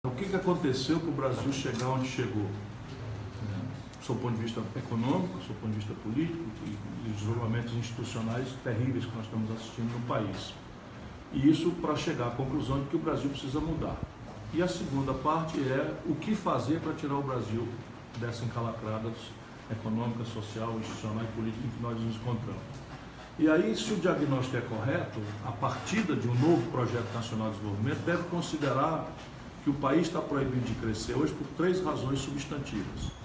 O que aconteceu para o Brasil chegar onde chegou? Do ponto de vista econômico, do ponto de vista político e os desenvolvimentos institucionais terríveis que nós estamos assistindo no país. E isso para chegar à conclusão de que o Brasil precisa mudar. E a segunda parte é o que fazer para tirar o Brasil dessa encalacrada econômica, social, institucional e política em que nós nos encontramos. E aí, se o diagnóstico é correto, a partida de um novo projeto nacional de desenvolvimento deve considerar que o país está proibido de crescer hoje por 3 razões substantivas.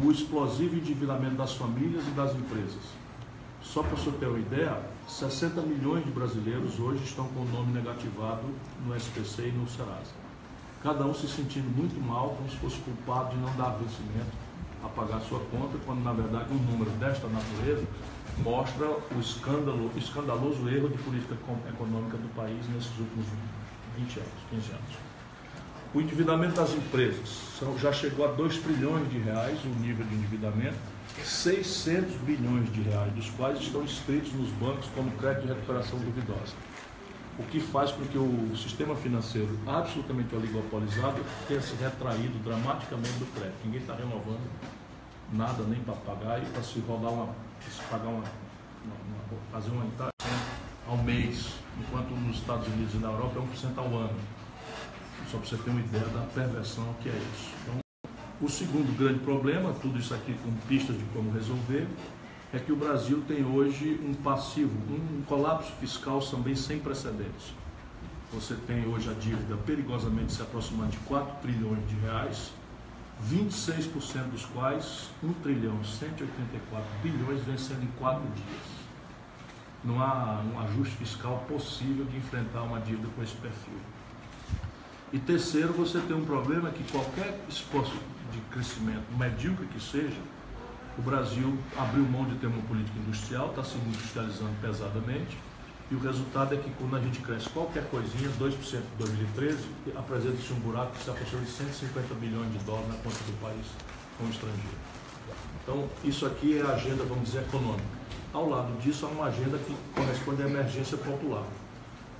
O explosivo endividamento das famílias e das empresas. Só para você ter uma ideia, 60 milhões de brasileiros hoje estão com o nome negativado no SPC e no Serasa. Cada um se sentindo muito mal, como se fosse culpado de não dar vencimento a pagar a sua conta, quando na verdade um número desta natureza mostra o escandaloso erro de política econômica do país nesses últimos 20 anos, 15 anos. O endividamento das empresas já chegou a 2 trilhões de reais, o nível de endividamento, 600 bilhões de reais, dos quais estão inscritos nos bancos como crédito de recuperação duvidosa. O que faz com que o sistema financeiro absolutamente oligopolizado tenha se retraído dramaticamente do crédito. Ninguém está renovando nada nem para pagar e para se rodar fazer uma entrada ao mês, enquanto nos Estados Unidos e na Europa é 1% ao ano. Só para você ter uma ideia da perversão que é isso. Então, o segundo grande problema, tudo isso aqui com pistas de como resolver, é que o Brasil tem hoje um passivo, um colapso fiscal também sem precedentes. Você tem hoje a dívida perigosamente se aproximando de 4 trilhões de reais, 26% dos quais 1 trilhão 184 bilhões vencendo em 4 dias. Não há um ajuste fiscal possível de enfrentar uma dívida com esse perfil. E terceiro, você tem um problema que qualquer esforço de crescimento, medíocre que seja, o Brasil abriu mão de ter uma política industrial, está se industrializando pesadamente, e o resultado é que quando a gente cresce qualquer coisinha, 2% em 2013, apresenta-se um buraco que se aproxima de 150 bilhões de dólares na conta do país com o estrangeiro. Então, isso aqui é a agenda, vamos dizer, econômica. Ao lado disso, há uma agenda que corresponde à emergência popular.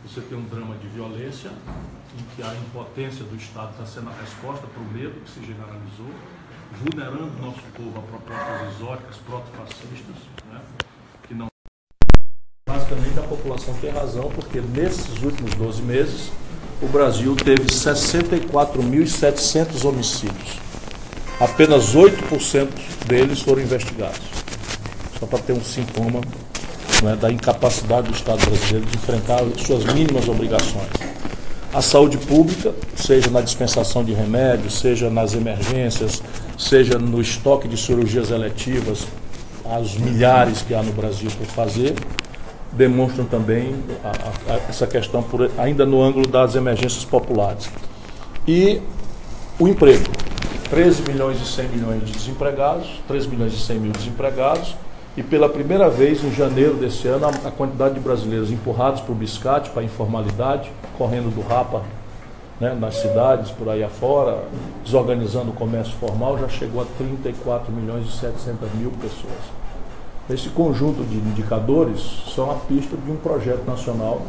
Você tem um drama de violência, em que a impotência do Estado está sendo a resposta para o medo que se generalizou, vulnerando o nosso povo a propostas exóticas, proto-fascistas, né? Que não... Basicamente a população tem razão, porque nesses últimos 12 meses, o Brasil teve 64.700 homicídios. Apenas 8% deles foram investigados. Só para ter um sintoma, né, da incapacidade do Estado brasileiro de enfrentar suas mínimas obrigações. A saúde pública, seja na dispensação de remédios, seja nas emergências, seja no estoque de cirurgias eletivas, as milhares que há no Brasil por fazer, demonstram também essa questão ainda no ângulo das emergências populares. E o emprego, 13 milhões e 100 milhões de desempregados, 13 milhões e 100 mil desempregados, e pela primeira vez, em janeiro desse ano, a quantidade de brasileiros empurrados para o biscate, para a informalidade, correndo do rapa, né, nas cidades, por aí afora, desorganizando o comércio formal, já chegou a 34 milhões e 700 mil pessoas. Esse conjunto de indicadores são a pista de um projeto nacional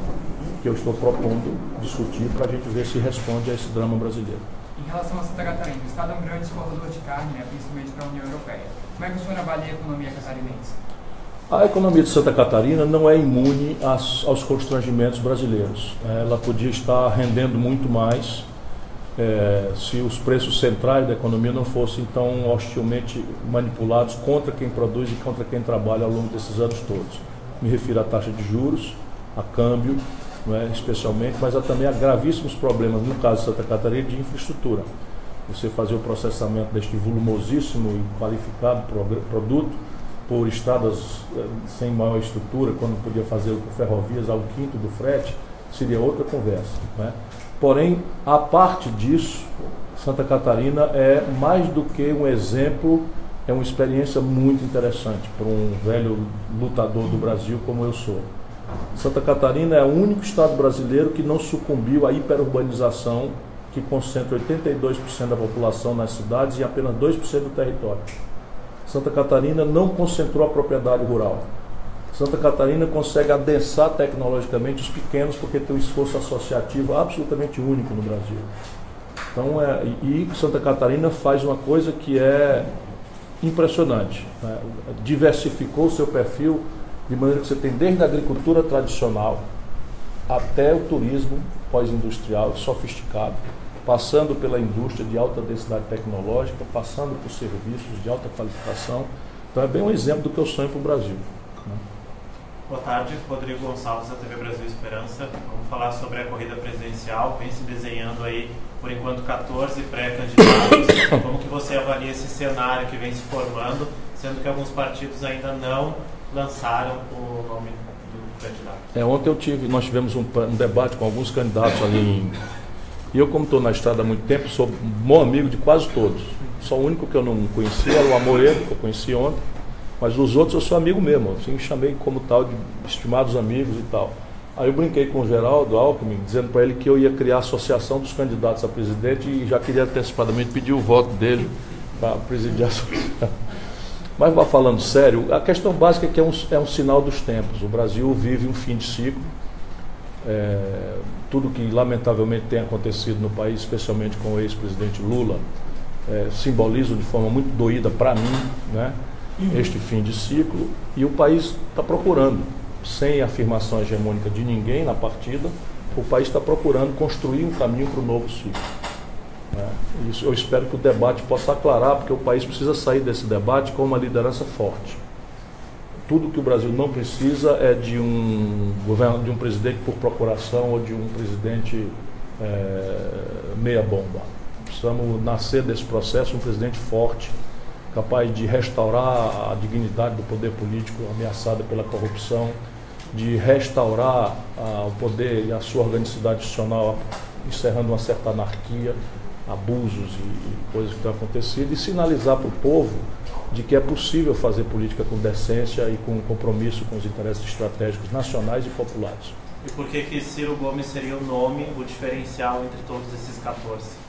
que eu estou propondo discutir para a gente ver se responde a esse drama brasileiro. Em relação a Santa Catarina, o Estado é um grande exportador de carne, né, principalmente para a União Europeia. Como é que o senhor avalia a economia catarinense? A economia de Santa Catarina não é imune aos constrangimentos brasileiros. Ela podia estar rendendo muito mais se os preços centrais da economia não fossem tão hostilmente manipulados contra quem produz e contra quem trabalha ao longo desses anos todos. Me refiro à taxa de juros, a câmbio, especialmente, mas há também gravíssimos problemas, no caso de Santa Catarina, de infraestrutura. Você fazer o processamento deste volumosíssimo e qualificado produto por estradas sem maior estrutura, quando podia fazer por ferrovias ao quinto do frete, seria outra conversa, né? Porém, a parte disso, Santa Catarina é mais do que um exemplo, é uma experiência muito interessante para um velho lutador do Brasil como eu sou. Santa Catarina é o único estado brasileiro que não sucumbiu à hiperurbanização, que concentra 82% da população nas cidades e apenas 2% do território. Santa Catarina não concentrou a propriedade rural. Santa Catarina consegue adensar tecnologicamente os pequenos porque tem um esforço associativo absolutamente único no Brasil. Então, e Santa Catarina faz uma coisa que é impressionante, né? Diversificou o seu perfil de maneira que você tem desde a agricultura tradicional até o turismo pós-industrial sofisticado, passando pela indústria de alta densidade tecnológica, passando por serviços de alta qualificação. Então é bem um exemplo do que eu sonho para o Brasil, né? Boa tarde, Rodrigo Gonçalves, da TV Brasil Esperança. Vamos falar sobre a corrida presidencial. Vem se desenhando aí, por enquanto, 14 pré-candidatos. Como que você avalia esse cenário que vem se formando, sendo que alguns partidos ainda não lançaram o nome do candidato? Nós tivemos um debate com alguns candidatos ali e eu, como estou na estrada há muito tempo, sou bom amigo de quase todos. Só o único que eu não conhecia era o Amoedo, que eu conheci ontem. Mas os outros eu sou amigo mesmo, assim, me chamei como tal de estimados amigos e tal. Aí eu brinquei com o Geraldo Alckmin, dizendo para ele que eu ia criar a associação dos candidatos a presidente e já queria antecipadamente pedir o voto dele para presidir a associação. Mas, falando sério, a questão básica é que é um sinal dos tempos. O Brasil vive um fim de ciclo. Tudo que lamentavelmente tem acontecido no país, especialmente com o ex-presidente Lula, simboliza de forma muito doída para mim, né, este fim de ciclo, e o país está procurando, sem afirmação hegemônica de ninguém na partida, o país está procurando construir um caminho para o novo ciclo, né? Isso eu espero que o debate possa aclarar, porque o país precisa sair desse debate com uma liderança forte. Tudo que o Brasil não precisa é de um presidente por procuração ou de um presidente meia bomba. Precisamos nascer desse processo um presidente forte, capaz de restaurar a dignidade do poder político ameaçada pela corrupção, de restaurar o poder e a sua organicidade institucional, encerrando uma certa anarquia, abusos e coisas que têm acontecido, e sinalizar para o povo de que é possível fazer política com decência e com compromisso com os interesses estratégicos nacionais e populares. E por que Ciro Gomes seria o nome, o diferencial entre todos esses 14?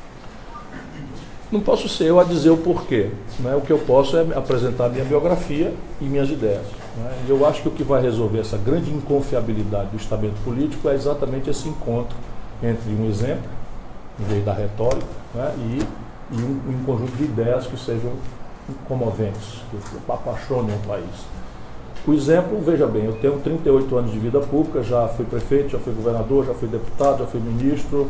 Não posso ser eu a dizer o porquê, né? O que eu posso é apresentar minha biografia e minhas ideias, né? E eu acho que o que vai resolver essa grande inconfiabilidade do estamento político é exatamente esse encontro entre um exemplo, em vez da retórica, né, e um conjunto de ideias que sejam comoventes, que apaixonem o país. O exemplo, veja bem, eu tenho 38 anos de vida pública, já fui prefeito, já fui governador, já fui deputado, já fui ministro,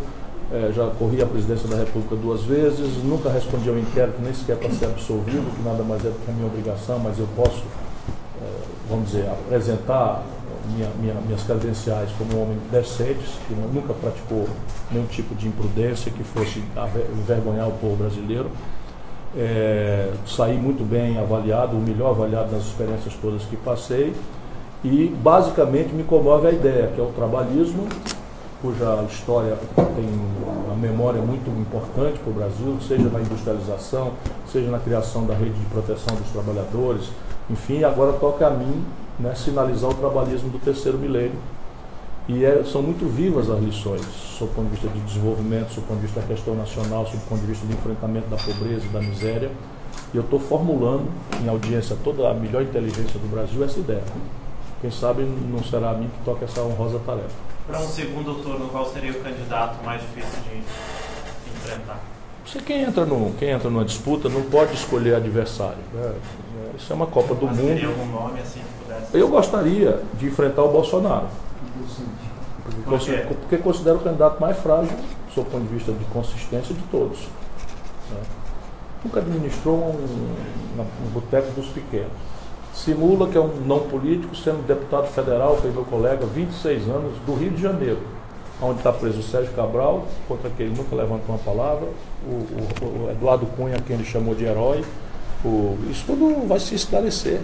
já corri a presidência da República 2 vezes, nunca respondi ao inquérito, nem sequer para ser absolvido, que nada mais é do que a minha obrigação, mas eu posso, vamos dizer, apresentar minhas credenciais como um homem decente, que nunca praticou nenhum tipo de imprudência que fosse envergonhar o povo brasileiro. Saí muito bem avaliado, o melhor avaliado nas experiências todas que passei, e basicamente me comove a ideia que é o trabalhismo, cuja história tem uma memória muito importante para o Brasil, seja na industrialização, seja na criação da rede de proteção dos trabalhadores, enfim, agora toca a mim, né, sinalizar o trabalhismo do terceiro milênio. E são muito vivas as lições, sob o ponto de vista de desenvolvimento, sob o ponto de vista da questão nacional, sob o ponto de vista do enfrentamento da pobreza e da miséria. E eu estou formulando, em audiência toda a melhor inteligência do Brasil, essa ideia. Quem sabe não será a mim que toca essa honrosa tarefa. Para um segundo turno, qual seria o candidato mais difícil de enfrentar? Quem entra numa disputa não pode escolher adversário, né? Isso é uma Copa do Mundo. Teria algum nome assim que pudesse? Eu gostaria de enfrentar o Bolsonaro. Porque considero o candidato mais frágil, sob o ponto de vista de consistência, de todos, né? Nunca administrou um boteco dos pequenos. Simula que é um não político, sendo deputado federal, foi meu colega, 26 anos, do Rio de Janeiro, onde está preso o Sérgio Cabral, contra quem ele nunca levantou uma palavra, o Eduardo Cunha, quem ele chamou de herói. Isso tudo vai se esclarecer.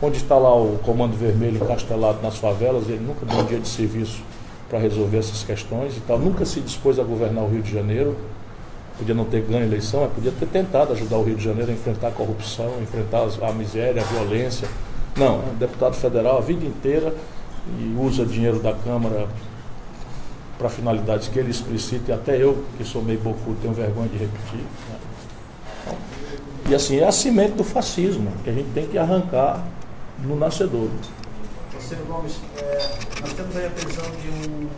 Onde está lá o Comando Vermelho encastelado nas favelas, ele nunca deu um dia de serviço para resolver essas questões e tal, nunca se dispôs a governar o Rio de Janeiro. Podia não ter ganho a eleição, mas podia ter tentado ajudar o Rio de Janeiro a enfrentar a corrupção, a enfrentar a miséria, a violência. Não, é um deputado federal a vida inteira e usa dinheiro da Câmara para finalidades que ele explicita, e até eu, que sou meio bocudo, tenho vergonha de repetir, né? Então, e assim, é a semente do fascismo que a gente tem que arrancar no nascedouro. Ciro Gomes, nós temos aí a previsão de um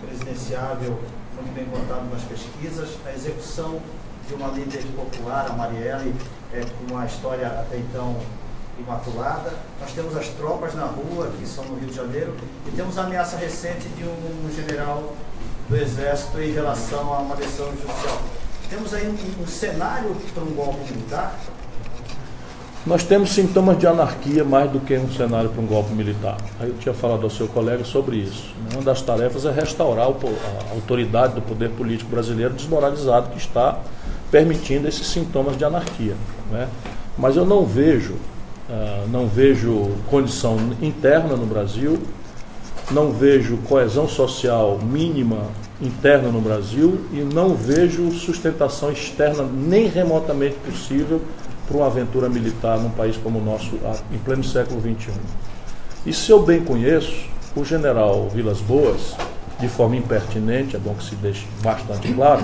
presidenciável muito bem contado nas pesquisas, a execução de uma líder popular, a Marielle, com uma história até então imaculada. Nós temos as tropas na rua, que são no Rio de Janeiro, e temos a ameaça recente de um general do Exército em relação a uma decisão judicial. Temos aí um cenário para um golpe militar? Nós temos sintomas de anarquia mais do que um cenário para um golpe militar. Aí eu tinha falado ao seu colega sobre isso. Uma das tarefas é restaurar a autoridade do poder político brasileiro desmoralizado que está permitindo esses sintomas de anarquia, né? Mas eu não vejo condição interna no Brasil, não vejo coesão social mínima interna no Brasil e não vejo sustentação externa nem remotamente possível para uma aventura militar num país como o nosso, em pleno século XXI. E se eu bem conheço, o general Vilas Boas, de forma impertinente, é bom que se deixe bastante claro,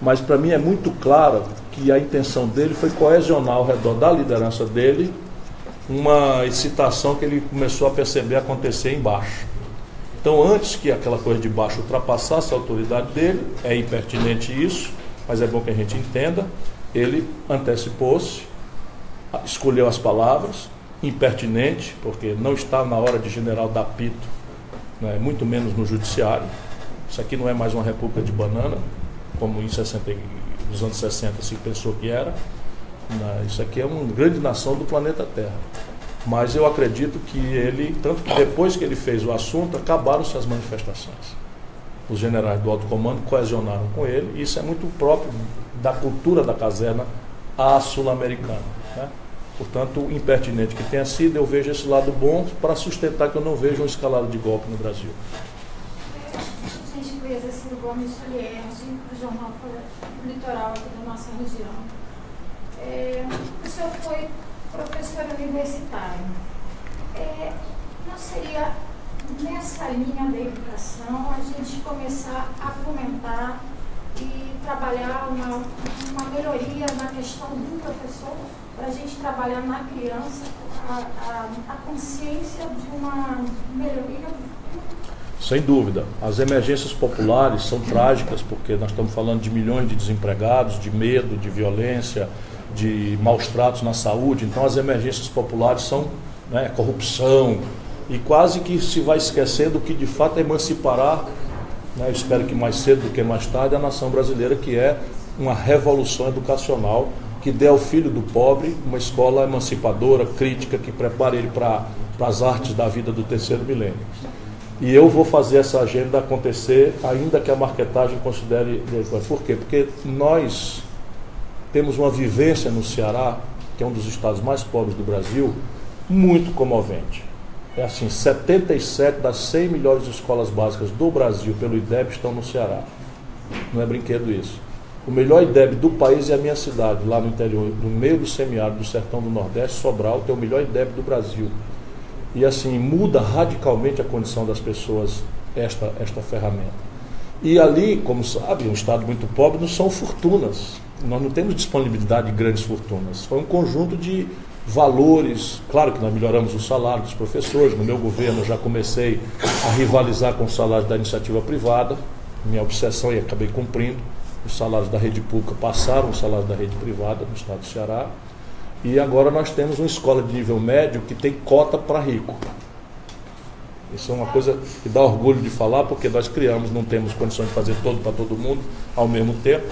mas para mim é muito claro que a intenção dele foi coesionar ao redor da liderança dele uma excitação que ele começou a perceber acontecer embaixo. Então, antes que aquela coisa de baixo ultrapassasse a autoridade dele, é impertinente isso, mas é bom que a gente entenda, ele antecipou-se, escolheu as palavras, impertinente, porque não está na hora de general dar pito, né, muito menos no judiciário. Isso aqui não é mais uma república de banana, como nos anos 60 se pensou que era. Isso aqui é uma grande nação do planeta Terra. Mas eu acredito que ele, tanto que depois que ele fez o assunto, acabaram-se as manifestações. Os generais do alto comando coesionaram com ele, e isso é muito próprio da cultura da caserna à sul-americana, né? Portanto, impertinente que tenha sido, eu vejo esse lado bom para sustentar que eu não vejo uma escalada de golpe no Brasil. Gentileza, Ciro Gomes Solier, do Jornal Litoral aqui da nossa região. O senhor foi professor universitário. Não seria nessa linha da educação a gente começar a fomentar e trabalhar uma melhoria na questão do professor, para a gente trabalhar na criança a consciência de uma melhoria? Sem dúvida. As emergências populares são trágicas, porque nós estamos falando de milhões de desempregados, de medo, de violência, de maus tratos na saúde. Então as emergências populares são, né, corrupção, e quase que se vai esquecendo que de fato emancipará, né, eu espero que mais cedo do que mais tarde, a nação brasileira, que é uma revolução educacional que dê ao filho do pobre uma escola emancipadora, crítica, que prepare ele para as artes da vida do terceiro milênio. E eu vou fazer essa agenda acontecer, ainda que a marketagem considere... Por quê? Porque nós temos uma vivência no Ceará, que é um dos estados mais pobres do Brasil, muito comovente. É assim, 77 das 100 melhores escolas básicas do Brasil pelo IDEB estão no Ceará. Não é brinquedo isso. O melhor IDEB do país é a minha cidade, lá no interior, no meio do semiárido do sertão do Nordeste, Sobral, tem o melhor IDEB do Brasil. E assim, muda radicalmente a condição das pessoas esta ferramenta. E ali, como sabe, um estado muito pobre não são fortunas. Nós não temos disponibilidade de grandes fortunas. Foi um conjunto de valores. Claro que nós melhoramos o salário dos professores. No meu governo eu já comecei a rivalizar com os salários da iniciativa privada. Minha obsessão, e acabei cumprindo. Os salários da rede pública passaram os salários da rede privada no estado do Ceará. E agora nós temos uma escola de nível médio que tem cota para rico. Isso é uma coisa que dá orgulho de falar, porque nós criamos, não temos condições de fazer todo para todo mundo ao mesmo tempo.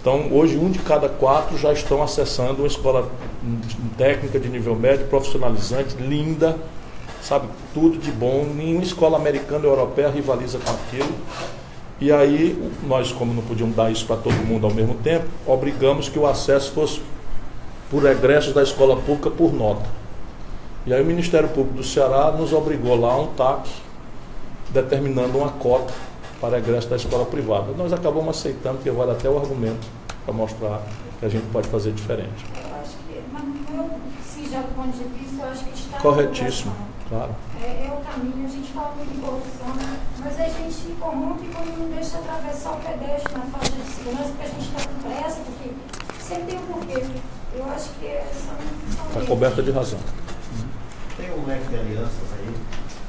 Então, hoje, 1 de cada 4 já estão acessando uma escola técnica de nível médio, profissionalizante, linda, sabe, tudo de bom. Nenhuma escola americana ou europeia rivaliza com aquilo. E aí, nós, como não podíamos dar isso para todo mundo ao mesmo tempo, obrigamos que o acesso fosse por egressos da escola pública por nota. E aí o Ministério Público do Ceará nos obrigou lá a um TAC, determinando uma cota para egresso da escola privada. Nós acabamos aceitando, porque vale até o argumento para mostrar que a gente pode fazer diferente. Eu acho que, se já do ponto de vista, eu acho que está... Corretíssimo, claro. É o caminho, a gente fala muito de corrupção, mas a gente corrompe quando não deixa atravessar o pedestre na faixa de segurança, porque a gente está com pressa, porque sempre tem um porquê. Eu acho que são está coberta de razão. Tem um leque de alianças aí,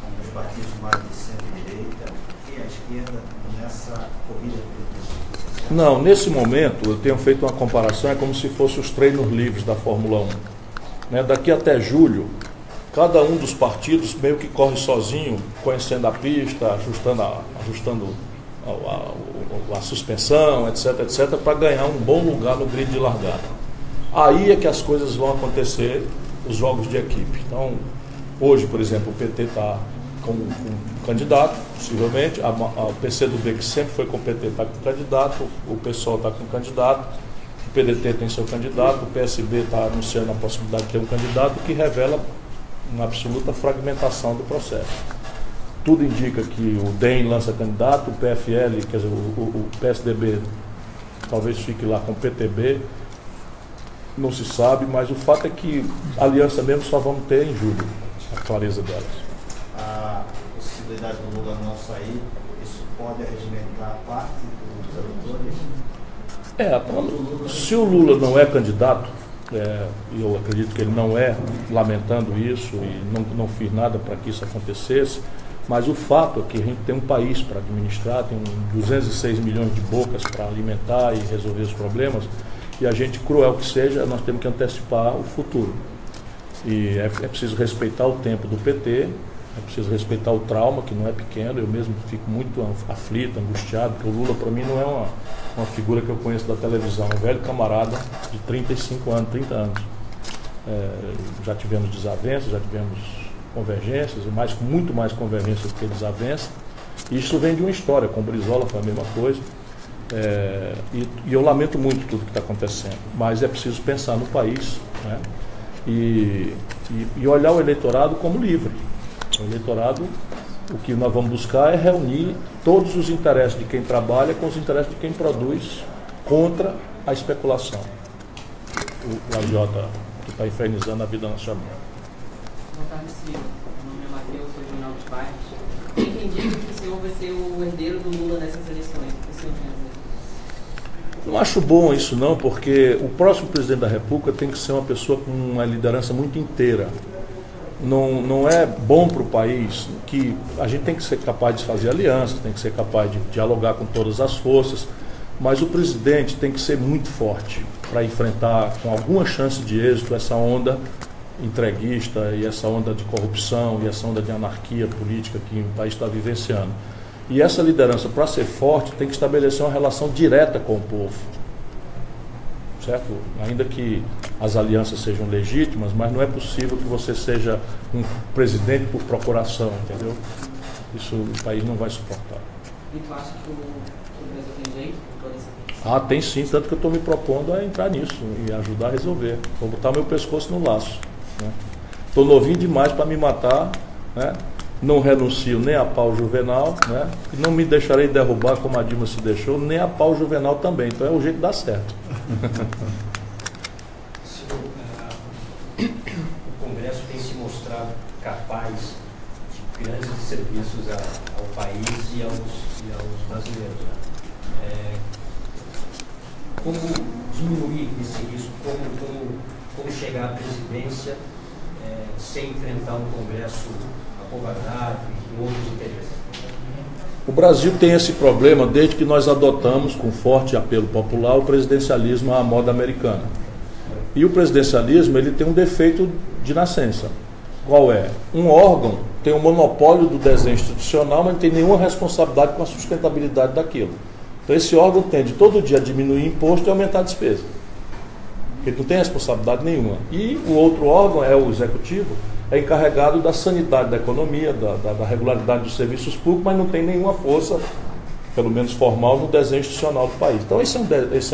como os partidos mais de centro-direita e a esquerda nessa corrida presidencial? Não, nesse momento eu tenho feito uma comparação, é como se fossem os treinos livres da Fórmula 1. Né? Daqui até julho, cada um dos partidos meio que corre sozinho, conhecendo a pista, ajustando a suspensão, etc, para ganhar um bom lugar no grid de largada. Aí é que as coisas vão acontecer, os jogos de equipe. Então, hoje, por exemplo, o PT está com um candidato, possivelmente, o PCdoB, que sempre foi com o PT, está com candidato, o PSOL está com candidato, o PDT tem seu candidato, o PSB está anunciando a possibilidade de ter um candidato, que revela uma absoluta fragmentação do processo. Tudo indica que o DEM lança candidato, o PFL, quer dizer, o PSDB talvez fique lá com o PTB, não se sabe, mas o fato é que a aliança mesmo só vamos ter em julho, a clareza delas. A possibilidade do Lula não sair, isso pode arregimentar parte dos eleitores? Se o Lula não é candidato, eu acredito que ele não é, lamentando isso, e não fiz nada para que isso acontecesse, mas o fato é que a gente tem um país para administrar, tem 206 milhões de bocas para alimentar e resolver os problemas, e a gente, cruel que seja, nós temos que antecipar o futuro. E é preciso respeitar o tempo do PT, é preciso respeitar o trauma, que não é pequeno. Eu mesmo fico muito aflito, angustiado, porque o Lula, para mim, não é uma figura que eu conheço da televisão. É um velho camarada de 35 anos, 30 anos. Já tivemos desavenças, já tivemos convergências, muito mais convergências do que desavenças. E isso vem de uma história, com o Brizola foi a mesma coisa. E eu lamento muito tudo que está acontecendo, mas é preciso pensar no país, né? E olhar o eleitorado como livre. O eleitorado, o que nós vamos buscar é reunir todos os interesses de quem trabalha com os interesses de quem produz contra a especulação. O agiota que está infernizando a vida nacional. Boa tarde, senhor. Meu nome é Matheus, sou de Jornal dos Bairros. Tem quem diga que o senhor vai ser o herdeiro do Lula nessas eleições. O que o senhor tem a dizer? Não acho bom isso não, porque o próximo presidente da República tem que ser uma pessoa com uma liderança muito inteira. Não é bom para o país que a gente tem que ser capaz de fazer alianças, tem que ser capaz de dialogar com todas as forças, mas o presidente tem que ser muito forte para enfrentar com alguma chance de êxito essa onda entreguista e essa onda de corrupção e essa onda de anarquia política que o país está vivenciando. E essa liderança, para ser forte, tem que estabelecer uma relação direta com o povo. Certo? Ainda que as alianças sejam legítimas, mas não é possível que você seja um presidente por procuração, entendeu? Isso o país não vai suportar. E tu acha que o Brasil tem jeito com toda essa... Tem sim, tanto que eu estou me propondo a entrar nisso e ajudar a resolver. Vou botar meu pescoço no laço. Estou novinho demais para me matar, né? Não renuncio nem a pau Juvenal, né? E não me deixarei derrubar como a Dilma se deixou, nem a pau Juvenal também. Então é o jeito de dar certo. O Congresso tem se mostrado capaz de grandes serviços ao país e aos brasileiros. Como diminuir esse risco? Como chegar à presidência sem enfrentar um Congresso acovardado e com outros interesses? O Brasil tem esse problema desde que nós adotamos, com forte apelo popular, o presidencialismo à moda americana. E o presidencialismo ele tem um defeito de nascença. Qual é? Um órgão tem um monopólio do desenho institucional, mas não tem nenhuma responsabilidade com a sustentabilidade daquilo. Então esse órgão tende todo dia a diminuir imposto e aumentar a despesa. Ele não tem responsabilidade nenhuma. E o outro órgão, o executivo, é encarregado da sanidade da economia, da regularidade dos serviços públicos, mas não tem nenhuma força, pelo menos formal, no desenho institucional do país. Então esse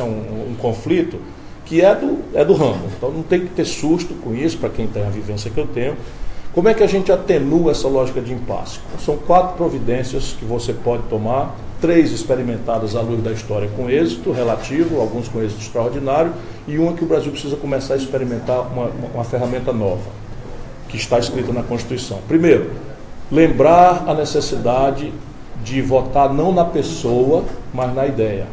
é um conflito que é do ramo. Então não tem que ter susto com isso, para quem tem a vivência que eu tenho. Como é que a gente atenua essa lógica de impasse? São 4 providências que você pode tomar, 3 experimentadas à luz da história com êxito relativo, alguns com êxito extraordinário, e uma que o Brasil precisa começar a experimentar uma ferramenta nova, que está escrita na Constituição. Primeiro, lembrar a necessidade de votar não na pessoa, mas na ideia.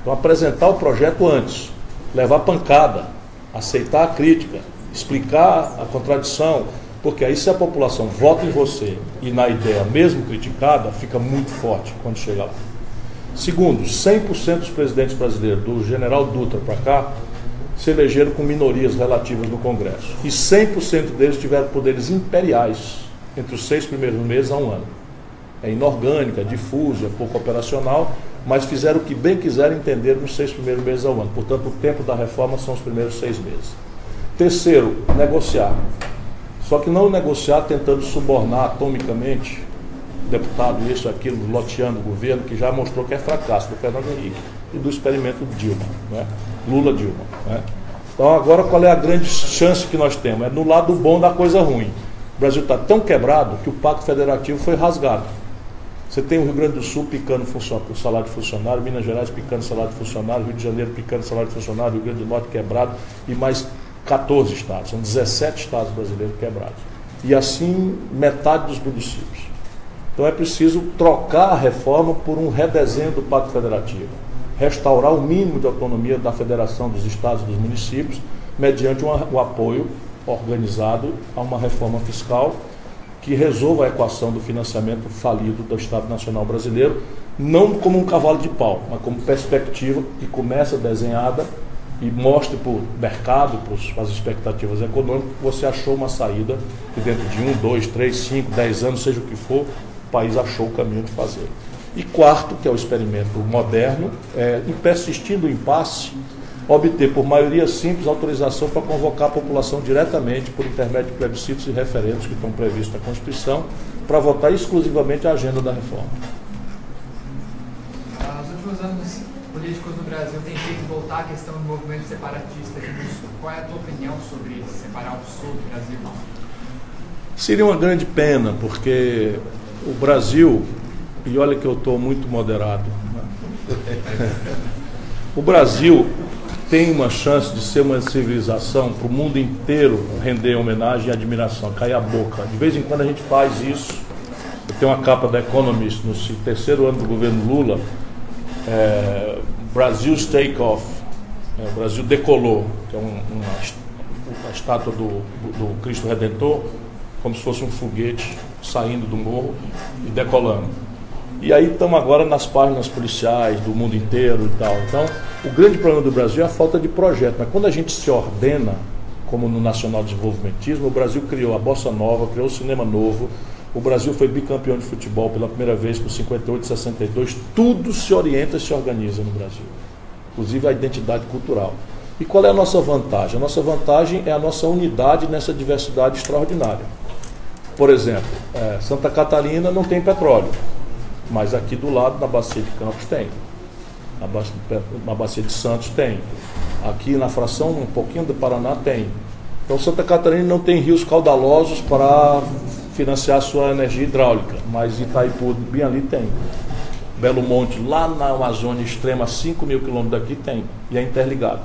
Então, apresentar o projeto antes, levar pancada, aceitar a crítica, explicar a contradição, Porque aí, se a população vota em você e na ideia mesmo criticada, fica muito forte quando chega lá. Segundo, 100% dos presidentes brasileiros, do general Dutra para cá, se elegeram com minorias relativas no Congresso. E 100% deles tiveram poderes imperiais entre os 6 primeiros meses a 1 ano. É inorgânico, é difuso, é pouco operacional, mas fizeram o que bem quiseram entender nos 6 primeiros meses ao ano. Portanto, o tempo da reforma são os primeiros 6 meses. Terceiro, negociar. Só que não negociar tentando subornar atomicamente deputado, isso, aquilo, loteando o governo, que já mostrou que é fracasso do Fernando Henrique e do experimento Dilma, né? Lula-Dilma. Né? Então, agora, qual é a grande chance que nós temos? É no lado bom da coisa ruim. O Brasil está tão quebrado que o Pacto Federativo foi rasgado. Você tem o Rio Grande do Sul picando o salário de funcionário, Minas Gerais picando o salário de funcionário, Rio de Janeiro picando o salário de funcionário, Rio Grande do Norte quebrado e mais 14 estados, são 17 estados brasileiros quebrados. E assim, metade dos municípios. Então é preciso trocar a reforma por um redesenho do Pacto Federativo. Restaurar o mínimo de autonomia da federação dos estados e dos municípios, mediante um apoio organizado a uma reforma fiscal que resolva a equação do financiamento falido do Estado Nacional Brasileiro, não como um cavalo de pau, mas como perspectiva que começa desenhada e mostre para o mercado, para as expectativas econômicas, que você achou uma saída que dentro de 1, 2, 3, 5, 10 anos, seja o que for, o país achou o caminho de fazer. E quarto, que é o experimento moderno, persistindo o impasse, obter por maioria simples autorização para convocar a população diretamente por intermédio de plebiscitos e referendos que estão previstos na Constituição, para votar exclusivamente a agenda da reforma. Nos últimos anos, políticos do Brasil têm feito voltar a questão do movimento separatista aqui no Sul. Qual é a tua opinião sobre separar o Sul do Brasil? Seria uma grande pena, porque o Brasil, e olha que eu estou muito moderado, né? O Brasil tem uma chance de ser uma civilização para o mundo inteiro render homenagem e admiração, cair a boca. De vez em quando a gente faz isso. Eu tenho uma capa da Economist no 3º ano do governo Lula, Brasil's Take-Off, o Brasil decolou, que é uma estátua do Cristo Redentor, como se fosse um foguete saindo do morro e decolando. E aí estamos agora nas páginas policiais do mundo inteiro e tal. Então, o grande problema do Brasil é a falta de projeto. Mas quando a gente se ordena, como no nacional desenvolvimentismo, o Brasil criou a Bossa Nova, criou o Cinema Novo, o Brasil foi bicampeão de futebol pela primeira vez com 58 e 62, tudo se orienta e se organiza no Brasil, inclusive a identidade cultural. E qual é a nossa vantagem? A nossa vantagem é a nossa unidade nessa diversidade extraordinária. Por exemplo, Santa Catarina não tem petróleo, mas aqui do lado, na Bacia de Campos, tem. Na Bacia de Santos tem. Aqui na fração, um pouquinho do Paraná, tem. Então Santa Catarina não tem rios caudalosos para financiar sua energia hidráulica, mas Itaipu, bem ali, tem. Belo Monte, lá na Amazônia extrema, 5.000 quilômetros daqui, tem. E é interligado.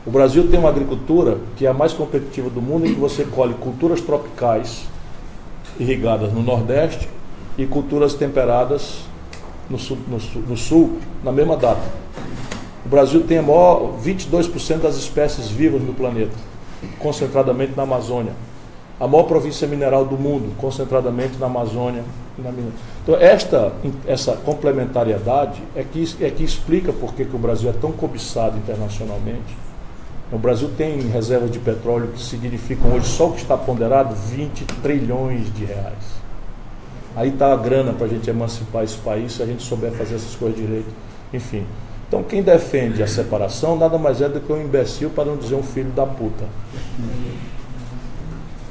O Brasil tem uma agricultura que é a mais competitiva do mundo, em que você colhe culturas tropicais irrigadas no Nordeste e culturas temperadas no sul, na mesma data. O Brasil tem a maior 22% das espécies vivas no planeta, concentradamente na Amazônia. A maior província mineral do mundo, concentradamente na Amazônia e na Minas. Então, essa complementariedade é que explica por que o Brasil é tão cobiçado internacionalmente. O Brasil tem reservas de petróleo que significam hoje, só o que está ponderado, 20 trilhões de reais. Aí está a grana para a gente emancipar esse país, se a gente souber fazer essas coisas direito. Enfim. Então, quem defende a separação nada mais é do que um imbecil, para não dizer um filho da puta.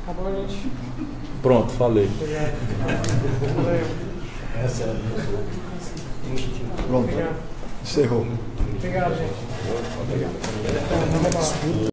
Acabou, gente. Pronto, falei. Essa é a Pronto. Encerrou. Obrigado, gente. Obrigado.